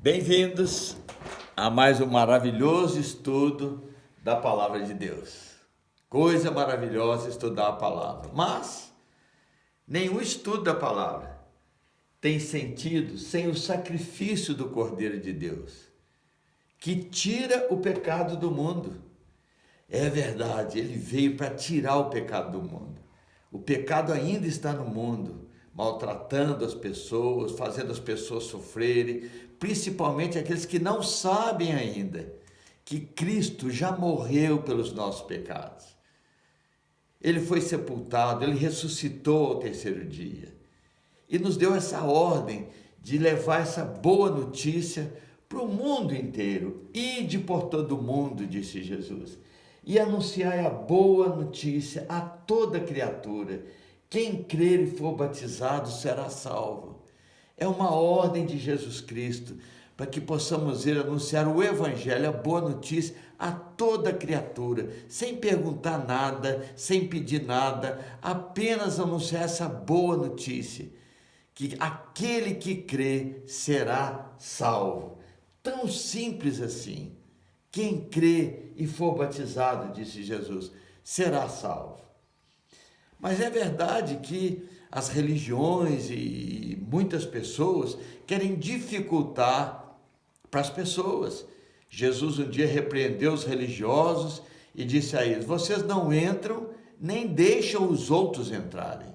Bem-vindos a mais um maravilhoso estudo da Palavra de Deus. Coisa maravilhosa estudar a Palavra, mas nenhum estudo da Palavra tem sentido sem o sacrifício do Cordeiro de Deus, que tira o pecado do mundo. É verdade, ele veio para tirar o pecado do mundo. O pecado ainda está no mundo, maltratando as pessoas, fazendo as pessoas sofrerem, principalmente aqueles que não sabem ainda que Cristo já morreu pelos nossos pecados. Ele foi sepultado, ele ressuscitou ao terceiro dia e nos deu essa ordem de levar essa boa notícia para o mundo inteiro. Ide por todo o mundo, disse Jesus, e anunciai a boa notícia a toda criatura. Quem crer e for batizado será salvo. É uma ordem de Jesus Cristo para que possamos ir anunciar o Evangelho, a boa notícia a toda criatura, sem perguntar nada, sem pedir nada, apenas anunciar essa boa notícia, que aquele que crê será salvo. Tão simples assim. Quem crê e for batizado, disse Jesus, será salvo. Mas é verdade que as religiões e muitas pessoas querem dificultar para as pessoas. Jesus um dia repreendeu os religiosos e disse a eles: vocês não entram nem deixam os outros entrarem.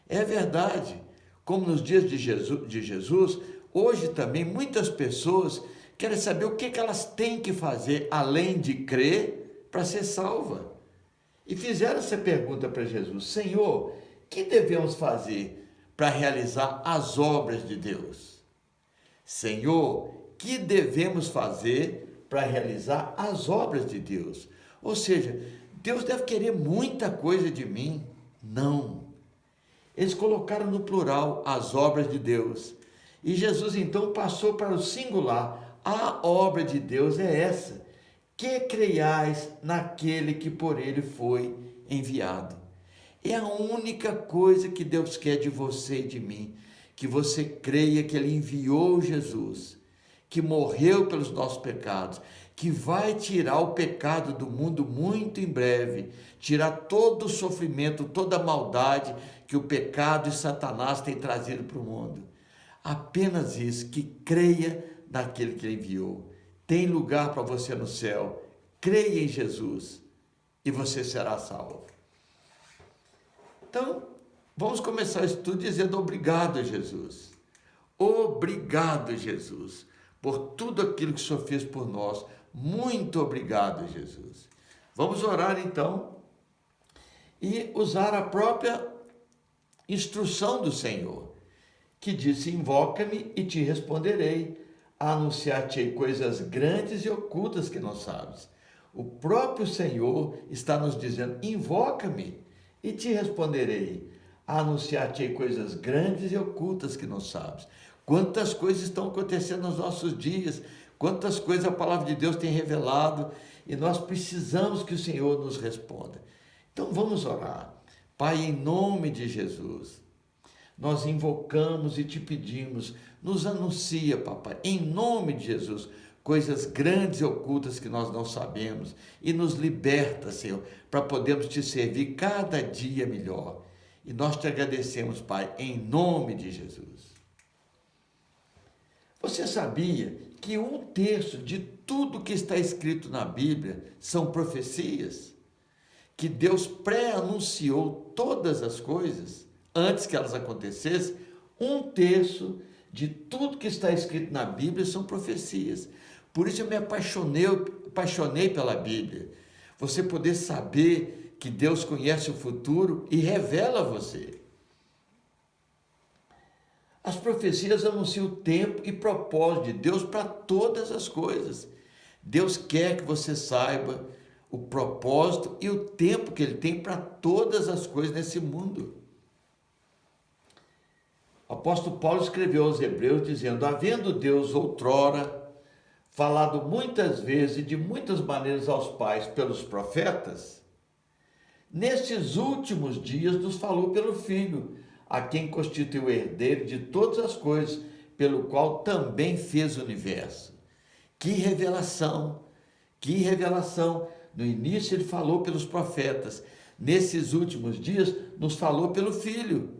É verdade, como nos dias de Jesus, hoje também muitas pessoas querem saber o que elas têm que fazer além de crer para ser salva. E fizeram essa pergunta para Jesus: Senhor, o que devemos fazer para realizar as obras de Deus? Senhor, o que devemos fazer para realizar as obras de Deus? Ou seja, Deus deve querer muita coisa de mim? Não. Eles colocaram no plural as obras de Deus. E Jesus então passou para o singular. A obra de Deus é essa: que creiais naquele que por ele foi enviado. É a única coisa que Deus quer de você e de mim, que você creia que ele enviou Jesus, que morreu pelos nossos pecados, que vai tirar o pecado do mundo muito em breve, tirar todo o sofrimento, toda a maldade que o pecado e Satanás têm trazido para o mundo. Apenas isso, que creia naquele que ele enviou. Tem lugar para você no céu. Creia em Jesus e você será salvo. Então, vamos começar o estudo dizendo obrigado, Jesus. Obrigado, Jesus, por tudo aquilo que o Senhor fez por nós. Muito obrigado, Jesus. Vamos orar então e usar a própria instrução do Senhor, que disse: invoca-me e te responderei, anunciar-te coisas grandes e ocultas que não sabes. O próprio Senhor está nos dizendo: invoca-me e te responderei, anunciar-te coisas grandes e ocultas que não sabes. Quantas coisas estão acontecendo nos nossos dias, quantas coisas a palavra de Deus tem revelado, e nós precisamos que o Senhor nos responda. Então vamos orar. Pai, em nome de Jesus, nós invocamos e te pedimos, nos anuncia, papai, em nome de Jesus, coisas grandes e ocultas que nós não sabemos, e nos liberta, Senhor, para podermos te servir cada dia melhor. E nós te agradecemos, Pai, em nome de Jesus. Você sabia que 1/3 de tudo que está escrito na Bíblia são profecias? Que Deus pré-anunciou todas as coisas antes que elas acontecessem? 1/3 de tudo que está escrito na Bíblia são profecias. Por isso eu me apaixonei pela Bíblia. Você poder saber que Deus conhece o futuro e revela a você. As profecias anunciam o tempo e propósito de Deus para todas as coisas. Deus quer que você saiba o propósito e o tempo que ele tem para todas as coisas nesse mundo. O apóstolo Paulo escreveu aos Hebreus dizendo: havendo Deus outrora falado muitas vezes e de muitas maneiras aos pais pelos profetas, nestes últimos dias nos falou pelo Filho, a quem constituiu o herdeiro de todas as coisas, pelo qual também fez o universo. Que revelação! Que revelação! No início ele falou pelos profetas, nesses últimos dias nos falou pelo Filho,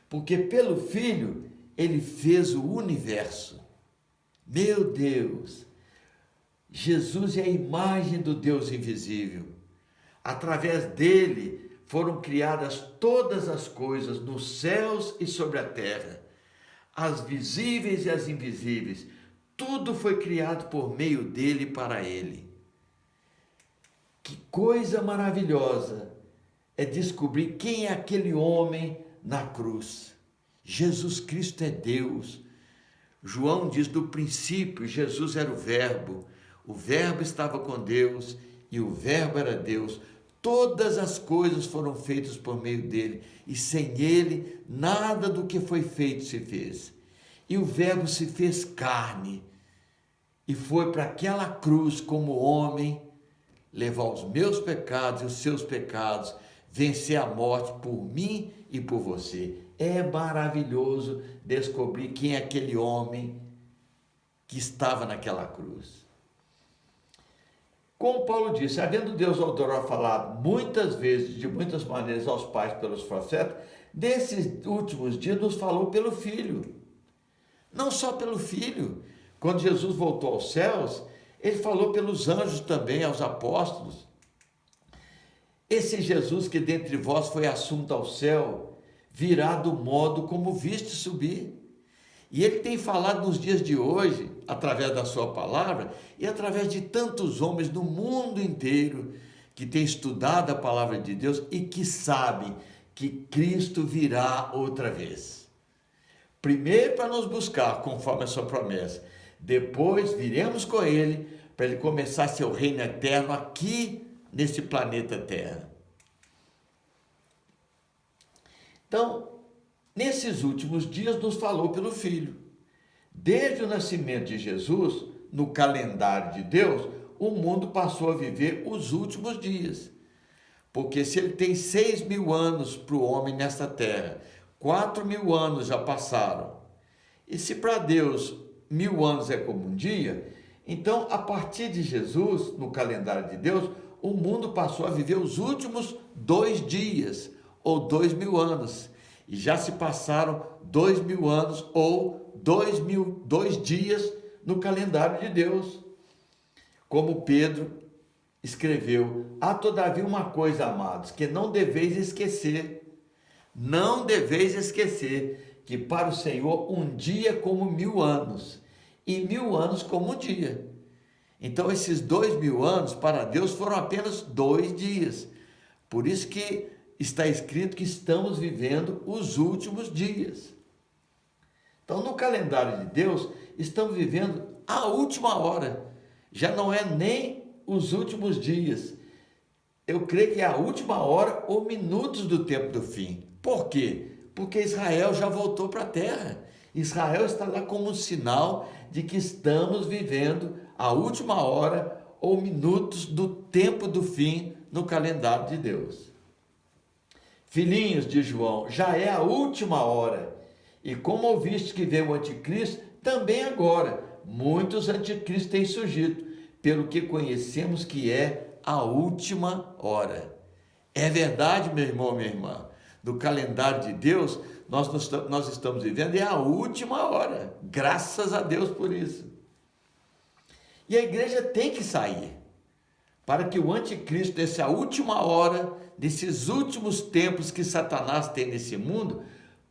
porque pelo Filho ele fez o universo. Meu Deus! Jesus é a imagem do Deus invisível. Através dele foram criadas todas as coisas nos céus e sobre a terra, as visíveis e as invisíveis. Tudo foi criado por meio dele e para ele. Que coisa maravilhosa é descobrir quem é aquele homem na cruz. Jesus Cristo é Deus. João diz: do princípio Jesus era o Verbo estava com Deus e o Verbo era Deus. Todas as coisas foram feitas por meio dele, e sem ele nada do que foi feito se fez. E o Verbo se fez carne e foi para aquela cruz como homem, levar os meus pecados e os seus pecados, vencer a morte por mim e por você. É maravilhoso descobrir quem é aquele homem que estava naquela cruz. Como Paulo disse, havendo Deus outrora falado muitas vezes, de muitas maneiras aos pais pelos profetas, desses últimos dias nos falou pelo Filho. Não só pelo Filho. Quando Jesus voltou aos céus, ele falou pelos anjos também, aos apóstolos. Esse Jesus que dentre vós foi assunto ao céu, virá do modo como viste subir. E ele tem falado nos dias de hoje, através da sua palavra, e através de tantos homens no mundo inteiro, que têm estudado a palavra de Deus e que sabem que Cristo virá outra vez. Primeiro para nos buscar, conforme a sua promessa. Depois viremos com ele, para ele começar seu reino eterno aqui nesse planeta Terra. Então, nesses últimos dias nos falou pelo Filho. Desde o nascimento de Jesus, no calendário de Deus, o mundo passou a viver os últimos dias. Porque se ele tem 6.000 anos para o homem nesta terra, 4.000 anos já passaram. E se para Deus 1.000 anos é como um dia, então a partir de Jesus, no calendário de Deus, o mundo passou a viver os últimos 2 dias, ou 2.000 anos. E já se passaram 2.000 anos, ou 2 dias no calendário de Deus. Como Pedro escreveu: há todavia uma coisa, amados, que não deveis esquecer. Não deveis esquecer que para o Senhor um dia é como 1.000 anos, e 1.000 anos como um dia. Então esses 2.000 anos para Deus foram apenas 2 dias. Por isso que está escrito que estamos vivendo os últimos dias. Então no calendário de Deus estamos vivendo a última hora. Já não é nem os últimos dias. Eu creio que é a última hora ou minutos do tempo do fim. Por quê? Porque Israel já voltou para a terra. Israel está lá como um sinal de que estamos vivendo a última hora ou minutos do tempo do fim no calendário de Deus. Filhinhos de João, já é a última hora. E como ouviste que veio o anticristo, também agora muitos anticristos têm surgido, pelo que conhecemos que é a última hora. É verdade, meu irmão, minha irmã. Do calendário de Deus, nós estamos vivendo é a última hora. Graças a Deus por isso. E a igreja tem que sair, para que o anticristo, dessa última hora, desses últimos tempos que Satanás tem nesse mundo,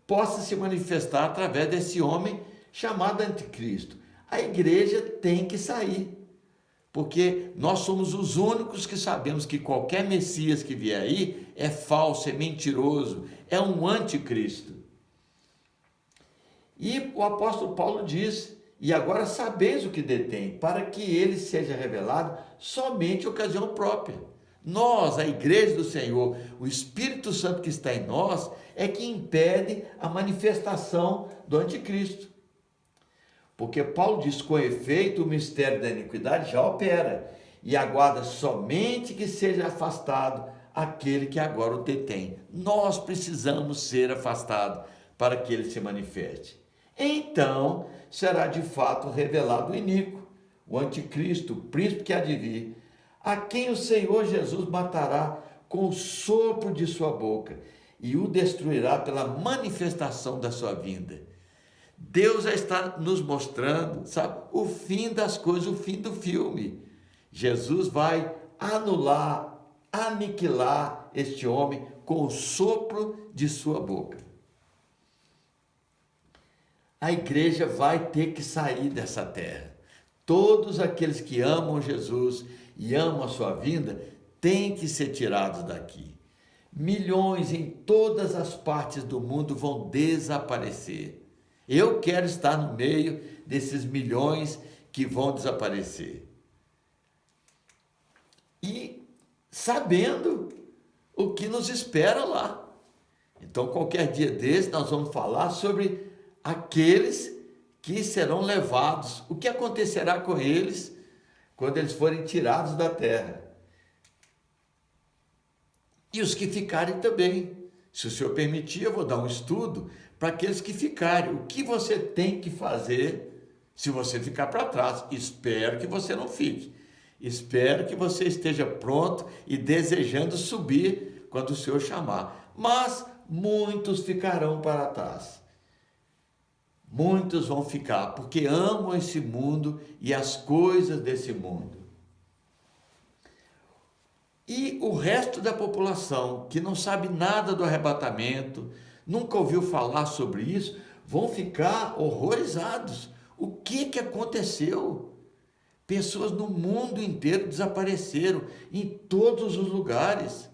possa se manifestar através desse homem chamado anticristo. A igreja tem que sair, porque nós somos os únicos que sabemos que qualquer Messias que vier aí é falso, é mentiroso, é um anticristo. E o apóstolo Paulo diz: e agora sabeis o que detém, para que ele seja revelado somente em ocasião própria. Nós, a igreja do Senhor, o Espírito Santo que está em nós, é que impede a manifestação do anticristo. Porque Paulo diz: com efeito, o mistério da iniquidade já opera, e aguarda somente que seja afastado aquele que agora o detém. Nós precisamos ser afastados para que ele se manifeste. Então, será de fato revelado o iníquo, o anticristo, o príncipe que há de vir, a quem o Senhor Jesus matará com o sopro de sua boca e o destruirá pela manifestação da sua vinda. Deus já está nos mostrando, sabe, o fim das coisas, o fim do filme. Jesus vai anular, aniquilar este homem com o sopro de sua boca. A igreja vai ter que sair dessa terra. Todos aqueles que amam Jesus e amam a sua vinda têm que ser tirados daqui. Milhões em todas as partes do mundo vão desaparecer. Eu quero estar no meio desses milhões que vão desaparecer. E sabendo o que nos espera lá. Então, qualquer dia desse, nós vamos falar sobre aqueles que serão levados. O que acontecerá com eles quando eles forem tirados da terra? E os que ficarem também. Se o Senhor permitir, eu vou dar um estudo para aqueles que ficarem. O que você tem que fazer se você ficar para trás? Espero que você não fique. Espero que você esteja pronto e desejando subir quando o Senhor chamar. Mas muitos ficarão para trás. Muitos vão ficar porque amam esse mundo e as coisas desse mundo. E o resto da população, que não sabe nada do arrebatamento, nunca ouviu falar sobre isso, vão ficar horrorizados. O que aconteceu? Pessoas no mundo inteiro desapareceram, em todos os lugares.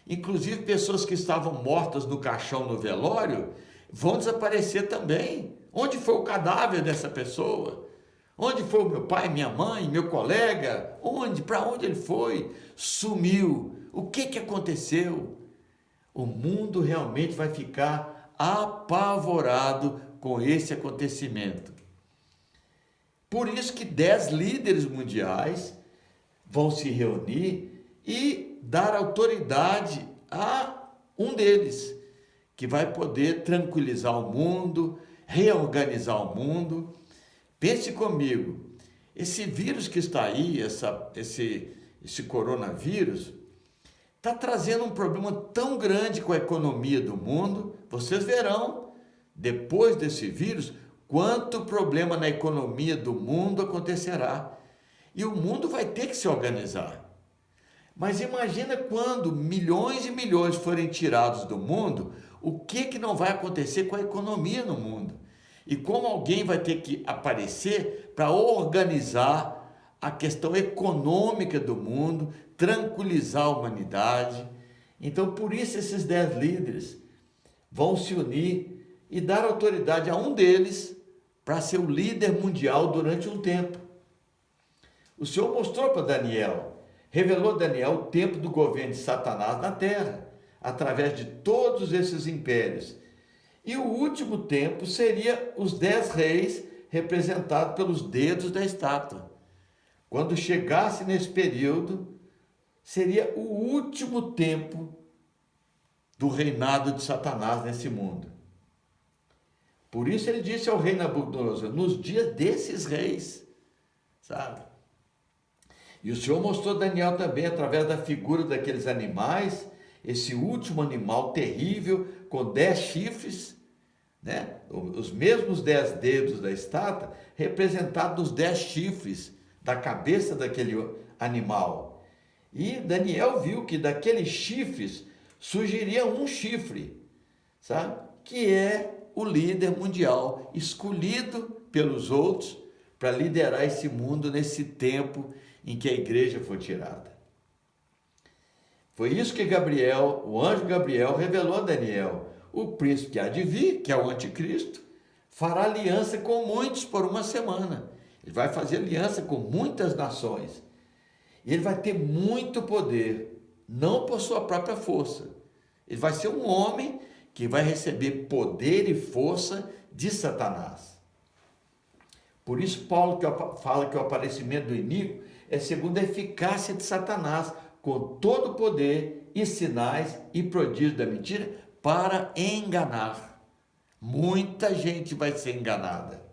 Inclusive pessoas que estavam mortas no caixão, no velório, vão desaparecer também. Onde foi o cadáver dessa pessoa? Onde foi o meu pai, minha mãe, meu colega? Onde? Para onde ele foi? Sumiu. O que aconteceu? O mundo realmente vai ficar apavorado com esse acontecimento. Por isso que 10 líderes mundiais vão se reunir e dar autoridade a um deles, que vai poder tranquilizar o mundo, reorganizar o mundo. Pense comigo, esse vírus que está aí, esse coronavírus, está trazendo um problema tão grande com a economia do mundo. Vocês verão, depois desse vírus, quanto problema na economia do mundo acontecerá. E o mundo vai ter que se organizar. Mas imagina quando milhões e milhões forem tirados do mundo, o que não vai acontecer com a economia no mundo? E como alguém vai ter que aparecer para organizar a questão econômica do mundo, tranquilizar a humanidade. Então, por isso, esses 10 líderes vão se unir e dar autoridade a um deles para ser o líder mundial durante um tempo. O Senhor mostrou para Daniel, revelou a Daniel o tempo do governo de Satanás na terra, através de todos esses impérios. E o último tempo seria os 10 reis representados pelos dedos da estátua. Quando chegasse nesse período, seria o último tempo do reinado de Satanás nesse mundo. Por isso ele disse ao rei Nabucodonosor, nos dias desses reis, sabe? E o Senhor mostrou a Daniel também, através da figura daqueles animais, esse último animal terrível, com 10 chifres, né? Os mesmos 10 dedos da estátua, representados nos 10 chifres da cabeça daquele animal. E Daniel viu que daqueles chifres surgiria um chifre, sabe? Que é o líder mundial, escolhido pelos outros para liderar esse mundo nesse tempo em que a igreja foi tirada. Foi isso que Gabriel, o anjo Gabriel, revelou a Daniel. O príncipe que há de vir, que é o anticristo, fará aliança com muitos por uma semana. Ele vai fazer aliança com muitas nações. E ele vai ter muito poder, não por sua própria força. Ele vai ser um homem que vai receber poder e força de Satanás. Por isso Paulo fala que o aparecimento do iníquo é segundo a eficácia de Satanás, com todo o poder e sinais e prodígios da mentira, para enganar. Muita gente vai ser enganada.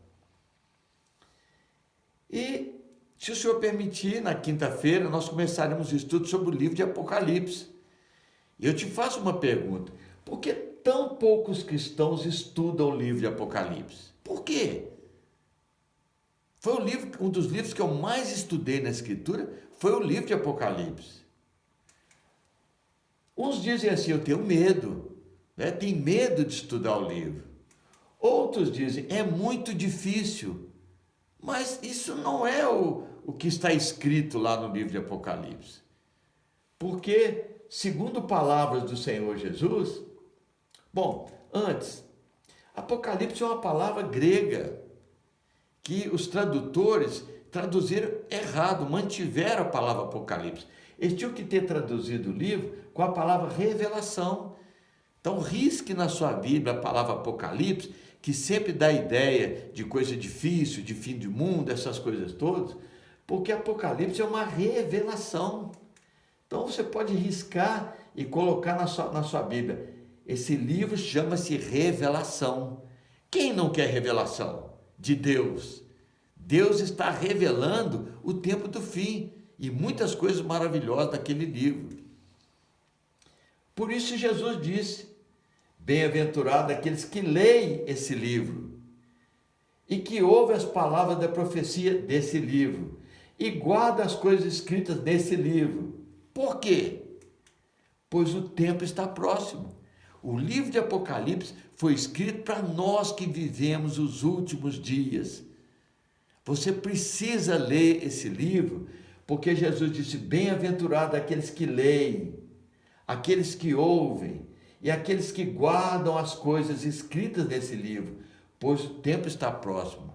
E, se o Senhor permitir, na quinta-feira nós começaremos o estudo sobre o livro de Apocalipse. E eu te faço uma pergunta: por que tão poucos cristãos estudam o livro de Apocalipse? Por quê? Foi um dos livros que eu mais estudei na Escritura, foi o livro de Apocalipse. Uns dizem assim: eu tenho medo, né? Tem medo de estudar o livro. Outros dizem: é muito difícil. Mas isso não é o que está escrito lá no livro de Apocalipse. Porque, segundo palavras do Senhor Jesus, antes, Apocalipse é uma palavra grega, que os tradutores traduziram errado, mantiveram a palavra Apocalipse. Eles tinham que ter traduzido o livro com a palavra revelação. Então, risque na sua Bíblia a palavra Apocalipse, que sempre dá ideia de coisa difícil, de fim de mundo, essas coisas todas, porque Apocalipse é uma revelação. Então, você pode riscar e colocar na sua Bíblia. Esse livro chama-se Revelação. Quem não quer revelação? De Deus. Deus está revelando o tempo do fim e muitas coisas maravilhosas daquele livro. Por isso Jesus disse: bem-aventurado aqueles que leem esse livro e que ouvem as palavras da profecia desse livro e guardam as coisas escritas nesse livro. Por quê? Pois o tempo está próximo. O livro de Apocalipse foi escrito para nós que vivemos os últimos dias. Você precisa ler esse livro, porque Jesus disse: bem-aventurado aqueles que leem, aqueles que ouvem e aqueles que guardam as coisas escritas nesse livro, pois o tempo está próximo.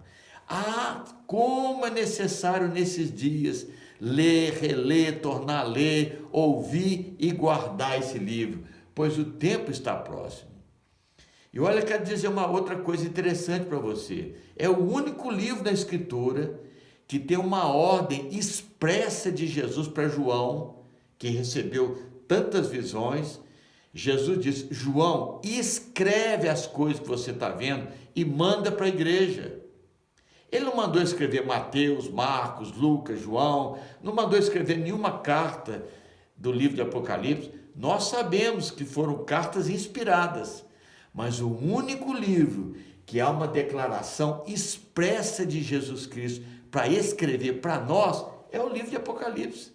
Como é necessário nesses dias ler, reler, tornar a ler, ouvir e guardar esse livro, pois o tempo está próximo. E olha, quero dizer uma outra coisa interessante para você. É o único livro da Escritura que tem uma ordem expressa de Jesus para João, que recebeu tantas visões. Jesus disse: João, escreve as coisas que você está vendo e manda para a igreja. Ele não mandou escrever Mateus, Marcos, Lucas, João, não mandou escrever nenhuma carta do livro de Apocalipse. Nós sabemos que foram cartas inspiradas, mas o único livro que há uma declaração expressa de Jesus Cristo para escrever para nós é o livro de Apocalipse.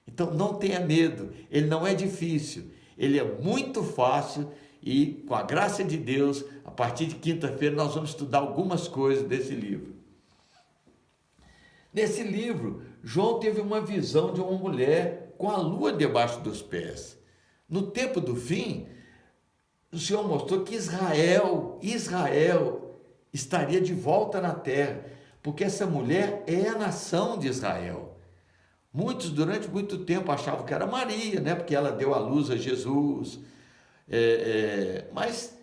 Então não tenha medo, ele não é difícil, ele é muito fácil e, com a graça de Deus, a partir de quinta-feira nós vamos estudar algumas coisas desse livro. Nesse livro, João teve uma visão de uma mulher com a lua debaixo dos pés. No tempo do fim, o Senhor mostrou que Israel estaria de volta na terra, porque essa mulher é a nação de Israel. Muitos, durante muito tempo, achavam que era Maria, né? Porque ela deu à luz a Jesus. Mas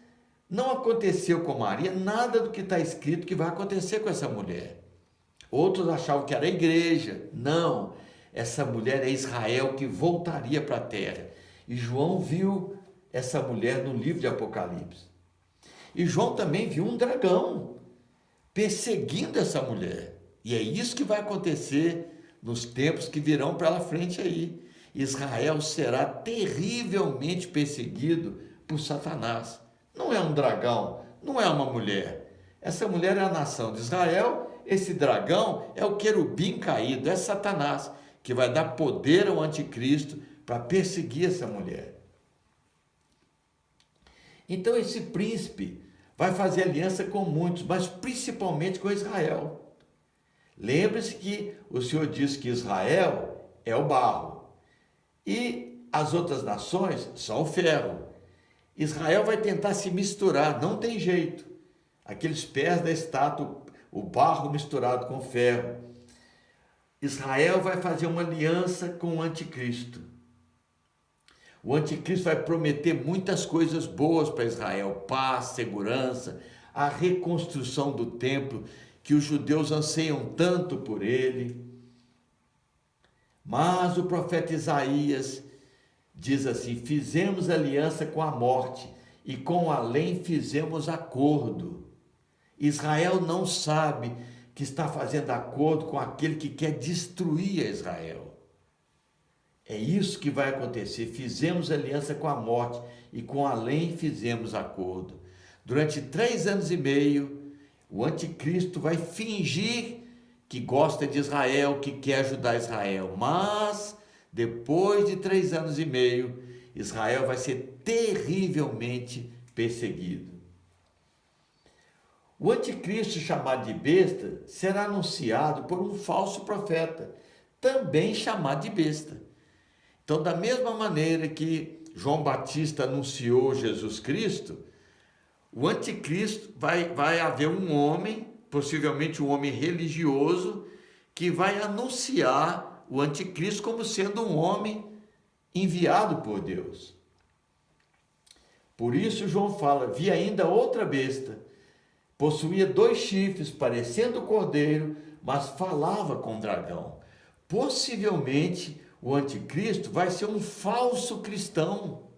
não aconteceu com Maria nada do que está escrito que vai acontecer com essa mulher. Outros achavam que era a igreja. Não, essa mulher é Israel que voltaria para a terra. E João viu essa mulher no livro de Apocalipse. E João também viu um dragão perseguindo essa mulher. E é isso que vai acontecer nos tempos que virão pela frente aí. Israel será terrivelmente perseguido por Satanás. Não é um dragão, não é uma mulher. Essa mulher é a nação de Israel, esse dragão é o querubim caído, é Satanás, que vai dar poder ao anticristo para perseguir essa mulher. Então esse príncipe vai fazer aliança com muitos, mas principalmente com Israel. Lembre-se que o Senhor disse que Israel é o barro e as outras nações são o ferro. Israel vai tentar se misturar, não tem jeito. Aqueles pés da estátua, o barro misturado com ferro. Israel vai fazer uma aliança com o anticristo. O anticristo vai prometer muitas coisas boas para Israel: paz, segurança, a reconstrução do templo, que os judeus anseiam tanto por ele. Mas o profeta Isaías diz assim: fizemos aliança com a morte e com o além fizemos acordo. Israel não sabe que está fazendo acordo com aquele que quer destruir Israel. É isso que vai acontecer. Fizemos aliança com a morte e com além fizemos acordo. Durante 3 anos e meio, o anticristo vai fingir que gosta de Israel, que quer ajudar Israel. Mas, depois de 3 anos e meio, Israel vai ser terrivelmente perseguido. O anticristo, chamado de besta, será anunciado por um falso profeta, também chamado de besta. Então, da mesma maneira que João Batista anunciou Jesus Cristo, o anticristo vai haver um homem, possivelmente um homem religioso, que vai anunciar o anticristo como sendo um homem enviado por Deus. Por isso João fala, vi ainda outra besta, possuía 2 chifres, parecendo cordeiro, mas falava com o dragão. Possivelmente o anticristo vai ser um falso cristão,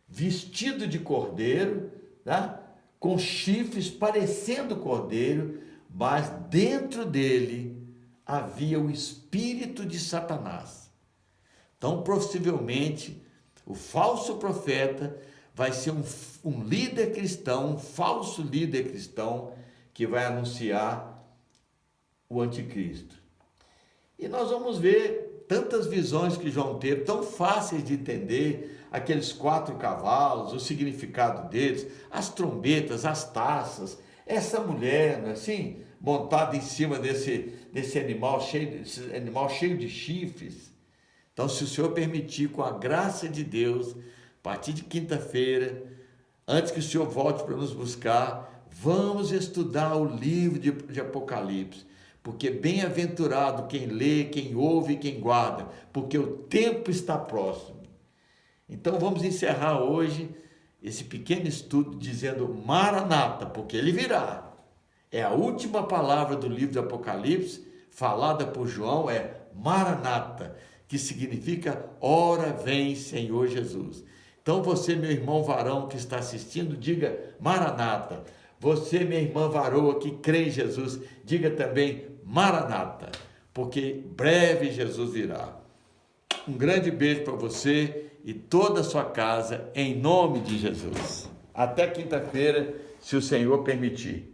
vestido de cordeiro, tá? Com chifres parecendo cordeiro, mas dentro dele havia o espírito de Satanás. Então, possivelmente, o falso profeta vai ser um líder cristão, um falso líder cristão, que vai anunciar o anticristo. E nós vamos ver tantas visões que João teve, tão fáceis de entender, aqueles 4 cavalos, o significado deles, as trombetas, as taças, essa mulher, não é assim, montada em cima desse animal cheio de chifres. Então, se o Senhor permitir, com a graça de Deus, a partir de quinta-feira, antes que o Senhor volte para nos buscar, vamos estudar o livro de Apocalipse, porque bem-aventurado quem lê, quem ouve e quem guarda, porque o tempo está próximo. Então vamos encerrar hoje esse pequeno estudo dizendo Maranata, porque ele virá. É a última palavra do livro de Apocalipse, falada por João, é Maranata, que significa ora vem Senhor Jesus. Então você, meu irmão varão que está assistindo, diga Maranata. Você, minha irmã varoa que crê em Jesus, diga também Maranata, porque breve Jesus virá. Um grande beijo para você e toda a sua casa, em nome de Jesus. Até quinta-feira, se o Senhor permitir.